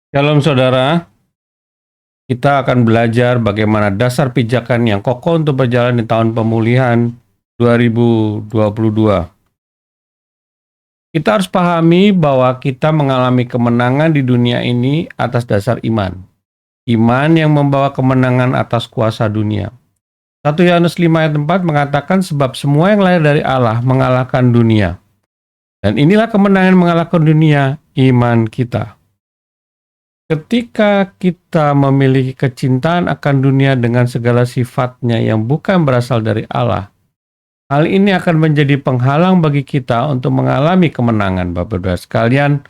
Shalom saudara, kita akan belajar bagaimana dasar pijakan yang kokoh untuk berjalan di tahun pemulihan 2022. Kita harus pahami bahwa kita mengalami kemenangan di dunia ini atas dasar iman. Iman yang membawa kemenangan atas kuasa dunia. 1 Yohanes 5 ayat 4 mengatakan sebab semua yang lahir dari Allah mengalahkan dunia. Dan inilah kemenangan mengalahkan dunia, iman kita. Ketika kita memiliki kecintaan akan dunia dengan segala sifatnya yang bukan berasal dari Allah, hal ini akan menjadi penghalang bagi kita untuk mengalami kemenangan, Bapak-Ibu sekalian.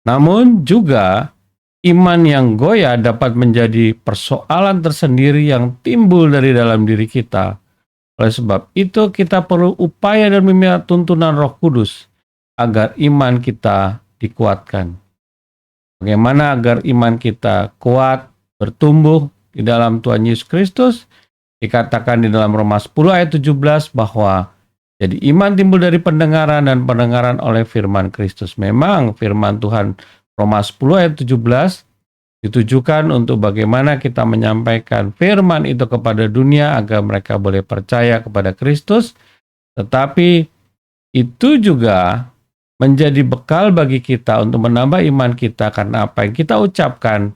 Namun juga iman yang goyah dapat menjadi persoalan tersendiri yang timbul dari dalam diri kita. Oleh sebab itu kita perlu upaya dan meminta tuntunan Roh Kudus agar iman kita dikuatkan. Bagaimana agar iman kita kuat, bertumbuh di dalam Tuhan Yesus Kristus? Dikatakan di dalam Roma 10 ayat 17 bahwa jadi iman timbul dari pendengaran dan pendengaran oleh firman Kristus. Memang firman Tuhan Roma 10 ayat 17 ditujukan untuk bagaimana kita menyampaikan firman itu kepada dunia agar mereka boleh percaya kepada Kristus. Tetapi itu juga menjadi bekal bagi kita untuk menambah iman kita karena apa yang kita ucapkan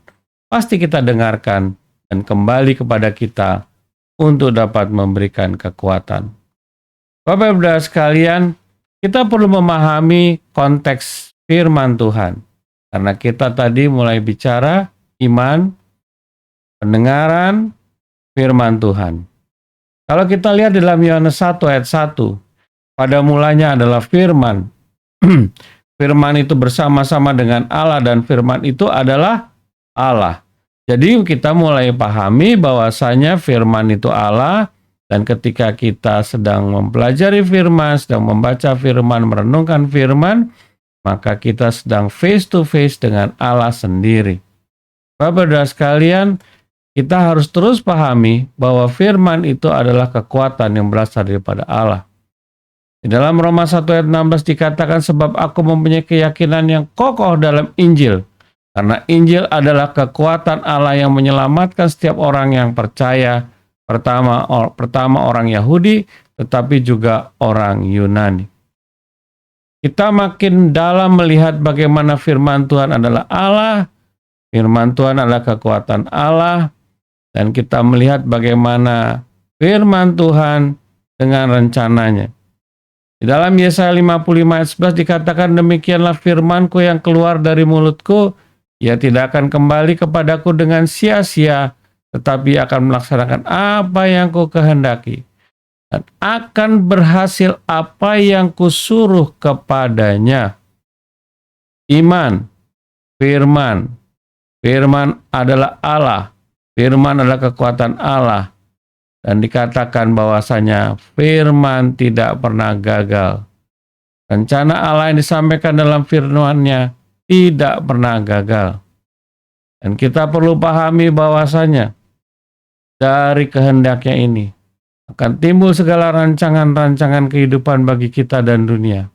pasti kita dengarkan dan kembali kepada kita untuk dapat memberikan kekuatan. Bapak-Ibu sekalian, kita perlu memahami konteks firman Tuhan karena kita tadi mulai bicara iman, pendengaran, firman Tuhan. Kalau kita lihat dalam Yohanes 1 ayat 1, pada mulanya adalah firman. Firman itu bersama-sama dengan Allah dan firman itu adalah Allah. Jadi kita mulai pahami bahwasanya firman itu Allah dan ketika kita sedang mempelajari firman, sedang membaca firman, merenungkan firman, maka kita sedang face to face dengan Allah sendiri. Bapak-Ibu sekalian, kita harus terus pahami bahwa firman itu adalah kekuatan yang berasal daripada Allah. Di dalam Roma 1 ayat 16 dikatakan sebab aku mempunyai keyakinan yang kokoh dalam Injil. Karena Injil adalah kekuatan Allah yang menyelamatkan setiap orang yang percaya. Pertama orang Yahudi, tetapi juga orang Yunani. Kita makin dalam melihat bagaimana firman Tuhan adalah Allah. Firman Tuhan adalah kekuatan Allah. Dan kita melihat bagaimana firman Tuhan dengan rencananya. Di dalam Yesaya 55 ayat 11 dikatakan demikianlah firmanku yang keluar dari mulutku, ia tidak akan kembali kepadaku dengan sia-sia, tetapi akan melaksanakan apa yang ku kehendaki, dan akan berhasil apa yang kusuruh kepadanya. Iman, firman adalah Allah, firman adalah kekuatan Allah. Dan dikatakan bahwasanya firman tidak pernah gagal. Rencana Allah yang disampaikan dalam firman-Nya tidak pernah gagal. Dan kita perlu pahami bahwasanya dari kehendaknya ini akan timbul segala rancangan-rancangan kehidupan bagi kita dan dunia.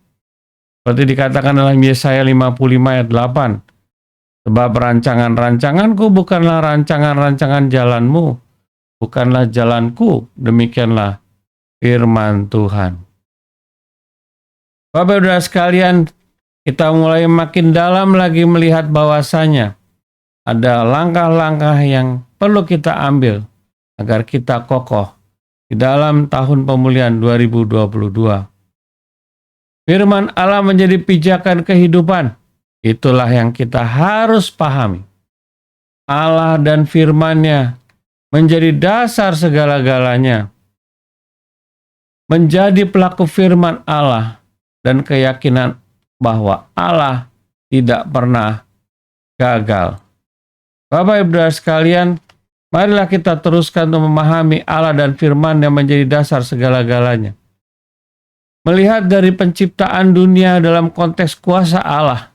Seperti dikatakan dalam Yesaya 55 ayat 8. Sebab rancangan-rancanganku bukanlah rancangan-rancangan jalanmu, bukanlah jalanku, demikianlah firman Tuhan. Bapak-Ibu sekalian, kita mulai makin dalam lagi melihat bahwasanya ada langkah-langkah yang perlu kita ambil agar kita kokoh di dalam tahun pemulihan 2022. Firman Allah menjadi pijakan kehidupan. Itulah yang kita harus pahami. Allah dan firman-Nya menjadi dasar segala-galanya. Menjadi pelaku firman Allah dan keyakinan bahwa Allah tidak pernah gagal. Bapak-Ibu sekalian, marilah kita teruskan untuk memahami Allah dan firman yang menjadi dasar segala-galanya. Melihat dari penciptaan dunia dalam konteks kuasa Allah,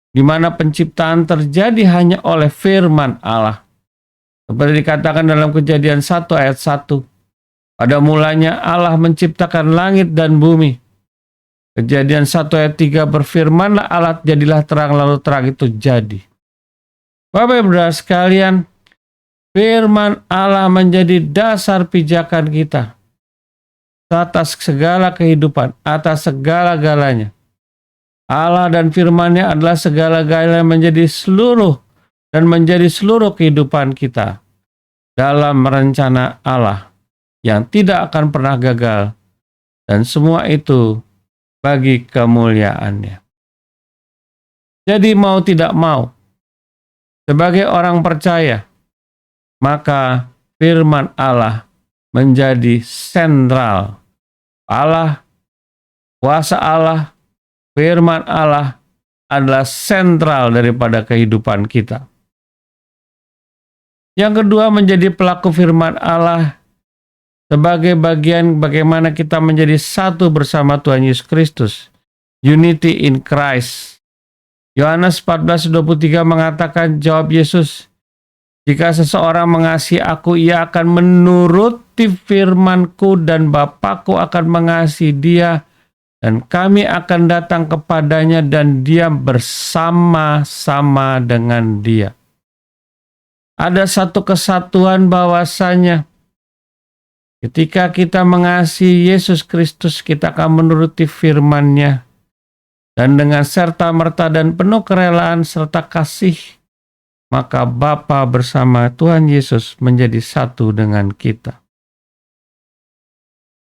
di mana penciptaan terjadi hanya oleh firman Allah. Seperti dikatakan dalam Kejadian 1 ayat 1. Pada mulanya Allah menciptakan langit dan bumi. Kejadian 1 ayat 3 berfirmanlah Allah jadilah terang lalu terang itu jadi. Bapak Ibu Saudara sekalian, firman Allah menjadi dasar pijakan kita atas segala kehidupan, atas segala-galanya. Allah dan firman-Nya adalah segala-galanya menjadi seluruh dan menjadi seluruh kehidupan kita dalam rencana Allah yang tidak akan pernah gagal, dan semua itu bagi kemuliaan-Nya. Jadi mau tidak mau, sebagai orang percaya, maka firman Allah menjadi sentral. Allah, kuasa Allah, firman Allah adalah sentral daripada kehidupan kita. Yang kedua, menjadi pelaku firman Allah sebagai bagian bagaimana kita menjadi satu bersama Tuhan Yesus Kristus. Unity in Christ. Yohanes 14:23 mengatakan, jawab Yesus, jika seseorang mengasihi aku, ia akan menuruti firman-Ku dan Bapa-Ku akan mengasihi dia, dan kami akan datang kepadanya dan dia bersama-sama dengan dia. Ada satu kesatuan bahwasanya ketika kita mengasihi Yesus Kristus, kita akan menuruti firman-Nya. Dan dengan serta-merta dan penuh kerelaan serta kasih, maka Bapa bersama Tuhan Yesus menjadi satu dengan kita.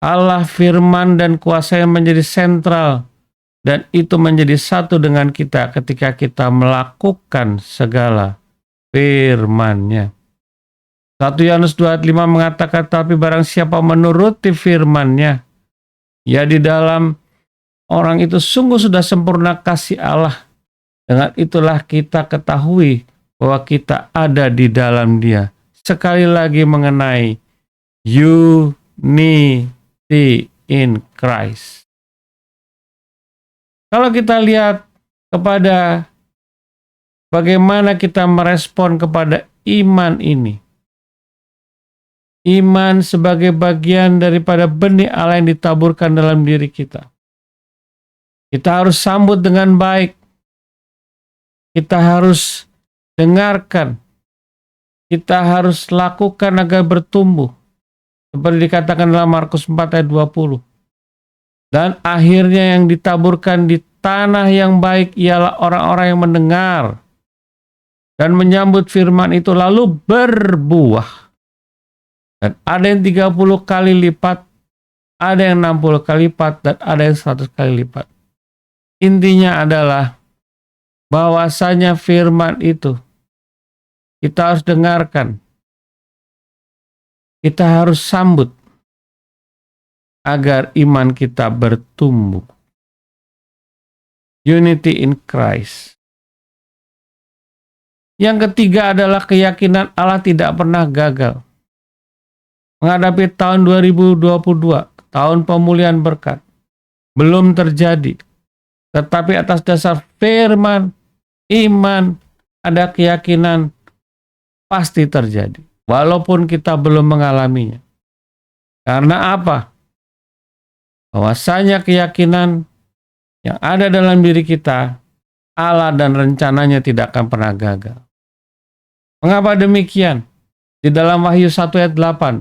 Allah, firman dan kuasa yang menjadi sentral, dan itu menjadi satu dengan kita ketika kita melakukan segala firman-Nya. 1 Yohanes 2:5 mengatakan, tapi barang siapa menuruti firman-Nya, ya di dalam orang itu sungguh sudah sempurna kasih Allah. Dengan itulah kita ketahui bahwa kita ada di dalam Dia. Sekali lagi mengenai unity in Christ. Kalau kita lihat kepada bagaimana kita merespon kepada iman ini. Iman sebagai bagian daripada benih Allah yang ditaburkan dalam diri kita. Kita harus sambut dengan baik. Kita harus dengarkan. Kita harus lakukan agar bertumbuh. Seperti dikatakan dalam Markus 4 ayat 20. Dan akhirnya yang ditaburkan di tanah yang baik ialah orang-orang yang mendengar dan menyambut firman itu lalu berbuah. Dan ada yang 30 kali lipat, ada yang 60 kali lipat, dan ada yang 100 kali lipat. Intinya adalah bahwasanya firman itu kita harus dengarkan, kita harus sambut agar iman kita bertumbuh. Unity in Christ. Yang ketiga adalah keyakinan Allah tidak pernah gagal. Menghadapi tahun 2022, tahun pemulihan berkat, belum terjadi. Tetapi atas dasar firman, iman, ada keyakinan pasti terjadi. Walaupun kita belum mengalaminya. Karena apa? Bahwasanya keyakinan yang ada dalam diri kita, Allah dan rencananya tidak akan pernah gagal. Mengapa demikian? Di dalam Wahyu 1 ayat 8,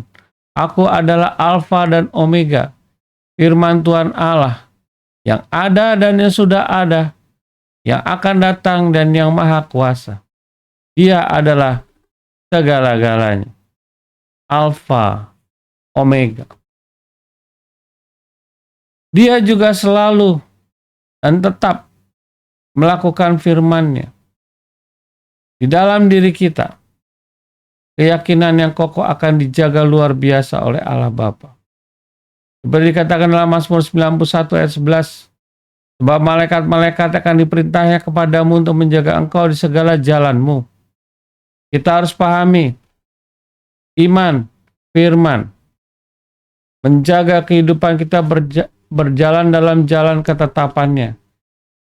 Aku adalah Alfa dan Omega, firman Tuhan Allah, yang ada dan yang sudah ada, yang akan datang dan yang maha kuasa. Dia adalah segala-galanya. Alfa, Omega. Dia juga selalu dan tetap melakukan firman-Nya. Di dalam diri kita, keyakinan yang kokoh akan dijaga luar biasa oleh Allah Bapa. Seperti dikatakan dalam Mazmur 91 ayat 11, sebab malaikat-malaikat akan diperintahnya kepadamu untuk menjaga engkau di segala jalanmu. Kita harus pahami, iman, firman, menjaga kehidupan kita berjalan dalam jalan ketetapannya.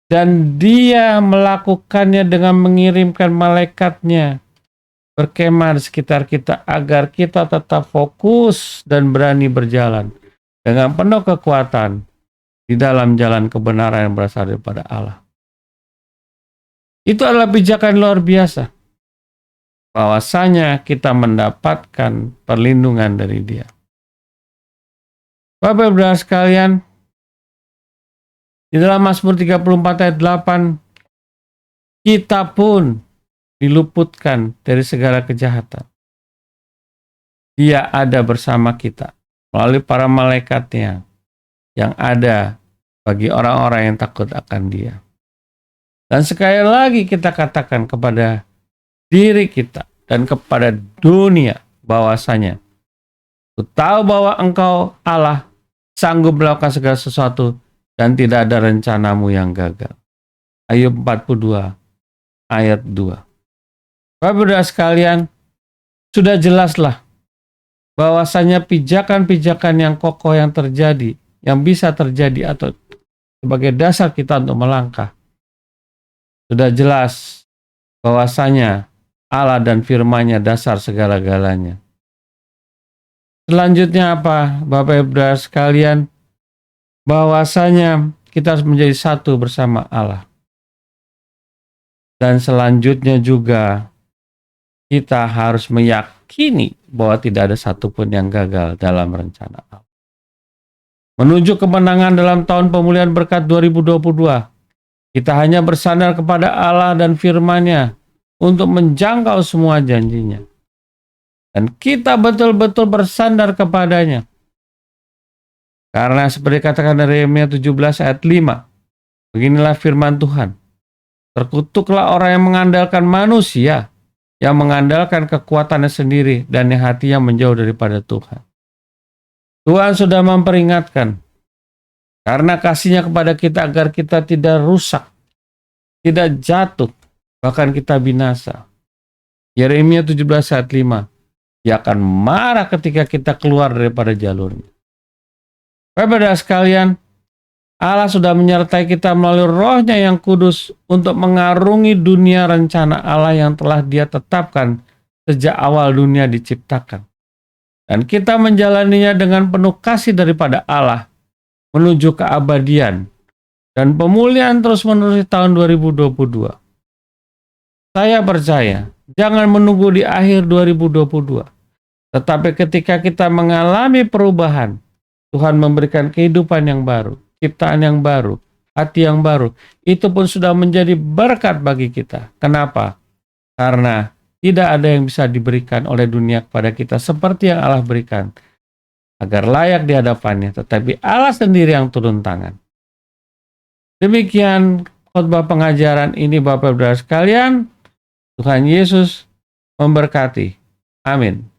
Dan Dia melakukannya dengan mengirimkan malaikatnya berkemah di sekitar kita agar kita tetap fokus dan berani berjalan dengan penuh kekuatan di dalam jalan kebenaran yang berasal daripada Allah. Itu adalah pijakan luar biasa. bahwasanya kita mendapatkan perlindungan dari Dia. Bapak Ibu Saudara sekalian, di dalam Mazmur 34 ayat 8, kita pun diluputkan dari segala kejahatan. Dia ada bersama kita melalui para malaikatnya yang ada bagi orang-orang yang takut akan Dia. Dan sekali lagi kita katakan kepada diri kita dan kepada dunia bahwasanya ku tahu bahwa Engkau Allah sanggup melakukan segala sesuatu dan tidak ada rencanamu yang gagal. Ayub 42 ayat 2. Bapak-Saudara sekalian, sudah jelaslah bahwasanya pijakan-pijakan yang kokoh yang terjadi, yang bisa terjadi atau sebagai dasar kita untuk melangkah. Sudah jelas bahwasanya Allah dan firman-Nya dasar segala-galanya. Selanjutnya apa, Bapak Ibu Saudara sekalian? Bahwasanya kita harus menjadi satu bersama Allah. Dan selanjutnya juga kita harus meyakini bahwa tidak ada satupun yang gagal dalam rencana Allah. Menuju kemenangan dalam tahun pemulihan berkat 2022, kita hanya bersandar kepada Allah dan firman-Nya untuk menjangkau semua janjinya. Dan kita betul-betul bersandar kepadanya. Karena seperti katakan dari Yeremia 17 ayat 5, beginilah firman Tuhan. Terkutuklah orang yang mengandalkan manusia, yang mengandalkan kekuatannya sendiri dan yang hatinya menjauh daripada Tuhan. Tuhan sudah memperingatkan karena kasih-Nya kepada kita agar kita tidak rusak, tidak jatuh, bahkan kita binasa. Yeremia 17 ayat 5, Dia akan marah ketika kita keluar daripada jalurnya. Bapak-Saudara sekalian, Allah sudah menyertai kita melalui Roh-Nya yang kudus untuk mengarungi dunia rencana Allah yang telah Dia tetapkan sejak awal dunia diciptakan. Dan kita menjalaninya dengan penuh kasih daripada Allah menuju keabadian dan pemulihan terus-menerus tahun 2022. Saya percaya, jangan menunggu di akhir 2022. Tetapi ketika kita mengalami perubahan, Tuhan memberikan kehidupan yang baru, ciptaan yang baru, hati yang baru. Itu pun sudah menjadi berkat bagi kita. Kenapa? Karena tidak ada yang bisa diberikan oleh dunia kepada kita seperti yang Allah berikan, agar layak di hadapannya. Tetapi Allah sendiri yang turun tangan. Demikian khotbah pengajaran ini Bapak-Saudara sekalian. Tuhan Yesus memberkati. Amin.